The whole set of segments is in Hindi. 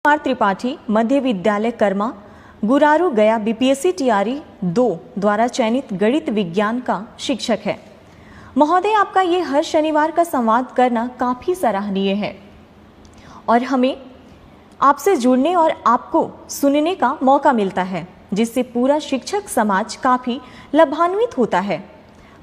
कुमार त्रिपाठी मध्य विद्यालय कर्मा गुरारू गया बीपीएससी टीआरई 2 द्वारा चयनित गणित विज्ञान का शिक्षक है। महोदय, आपका ये हर शनिवार का संवाद करना काफी सराहनीय है और हमें आपसे जुड़ने और आपको सुनने का मौका मिलता है, जिससे पूरा शिक्षक समाज काफी लाभान्वित होता है।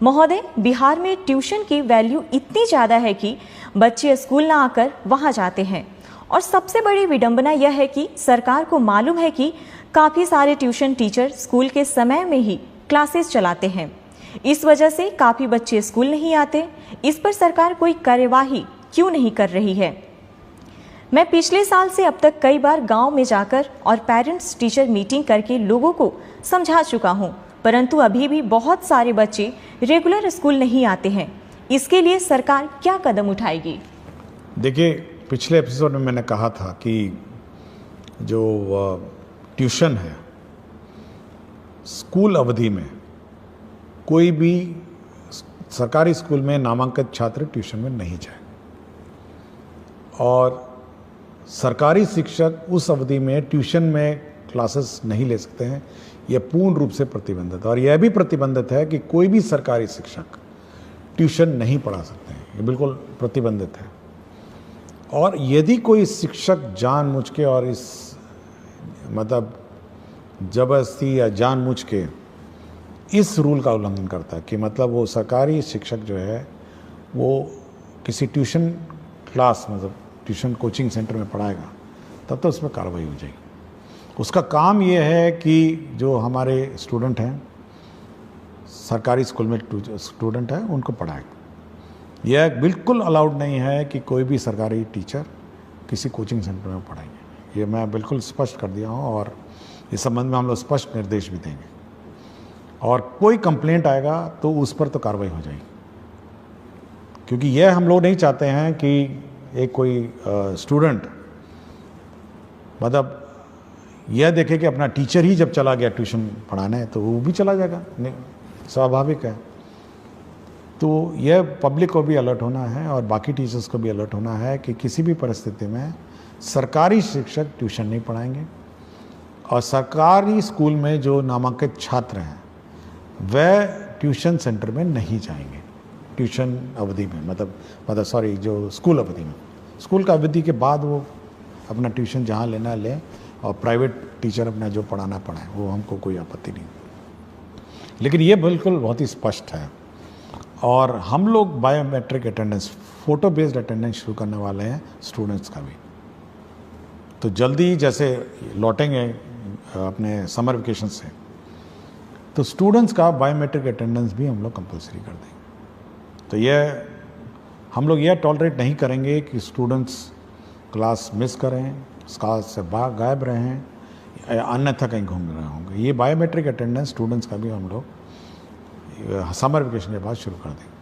महोदय, बिहार में ट्यूशन की वैल्यू इतनी ज़्यादा है कि बच्चे स्कूल ना आकर वहाँ जाते हैं और सबसे बड़ी विडंबना यह है कि सरकार को मालूम है कि काफ़ी सारे ट्यूशन टीचर स्कूल के समय में ही क्लासेस चलाते हैं। इस वजह से काफ़ी बच्चे स्कूल नहीं आते। इस पर सरकार कोई कार्यवाही क्यों नहीं कर रही है? मैं पिछले साल से अब तक कई बार गांव में जाकर और पेरेंट्स टीचर मीटिंग करके लोगों को समझा चुका हूं, परंतु अभी भी बहुत सारे बच्चे रेगुलर स्कूल नहीं आते हैं। इसके लिए सरकार क्या कदम उठाएगी? देखिए, पिछले एपिसोड में मैंने कहा था कि जो ट्यूशन है, स्कूल अवधि में कोई भी सरकारी स्कूल में नामांकित छात्र ट्यूशन में नहीं जाए और सरकारी शिक्षक उस अवधि में ट्यूशन में क्लासेस नहीं ले सकते हैं। यह पूर्ण रूप से प्रतिबंधित है और यह भी प्रतिबंधित है कि कोई भी सरकारी शिक्षक ट्यूशन नहीं पढ़ा सकते हैं। ये बिल्कुल प्रतिबंधित है। और यदि कोई शिक्षक जानबूझ के और इस मतलब जबरदस्ती या जानबूझ के इस रूल का उल्लंघन करता है कि मतलब वो सरकारी शिक्षक जो है वो किसी ट्यूशन क्लास मतलब ट्यूशन कोचिंग सेंटर में पढ़ाएगा, तब तो उसमें कार्रवाई हो जाएगी। उसका काम ये है कि जो हमारे स्टूडेंट हैं, सरकारी स्कूल में स्टूडेंट हैं, उनको पढ़ाएगा। यह बिल्कुल अलाउड नहीं है कि कोई भी सरकारी टीचर किसी कोचिंग सेंटर में पढ़ाएंगे। ये मैं बिल्कुल स्पष्ट कर दिया हूँ और इस संबंध में हम लोग स्पष्ट निर्देश भी देंगे और कोई कंप्लेंट आएगा तो उस पर तो कार्रवाई हो जाएगी, क्योंकि यह हम लोग नहीं चाहते हैं कि एक कोई स्टूडेंट मतलब यह देखे कि अपना टीचर ही जब चला गया ट्यूशन पढ़ाने तो वो भी चला जाएगा, स्वाभाविक है। तो यह पब्लिक को भी अलर्ट होना है और बाकी टीचर्स को भी अलर्ट होना है कि किसी भी परिस्थिति में सरकारी शिक्षक ट्यूशन नहीं पढ़ाएंगे और सरकारी स्कूल में जो नामांकित छात्र हैं वह ट्यूशन सेंटर में नहीं जाएंगे ट्यूशन अवधि में, मतलब सॉरी जो स्कूल अवधि में। स्कूल का अवधि के बाद वो अपना ट्यूशन जहाँ लेना लें और प्राइवेट टीचर अपना जो पढ़ाना पढ़ाएं, वो हमको कोई आपत्ति नहीं। लेकिन ये बिल्कुल बहुत ही स्पष्ट है और हम लोग biometric attendance, photo based attendance शुरू करने वाले हैं स्टूडेंट्स का भी। तो जल्दी जैसे लौटेंगे अपने समर वेकेशन से, तो स्टूडेंट्स का बायोमेट्रिक अटेंडेंस भी हम लोग कंपलसरी कर देंगे। तो यह हम लोग यह टॉलरेट नहीं करेंगे कि स्टूडेंट्स क्लास मिस करें, क्लास से गायब रहें, अन्यथा कहीं घूम रहे होंगे। ये बायोमेट्रिक अटेंडेंस स्टूडेंट्स का भी हम लोग समर वेकेशन के बाद शुरू कर देंगे।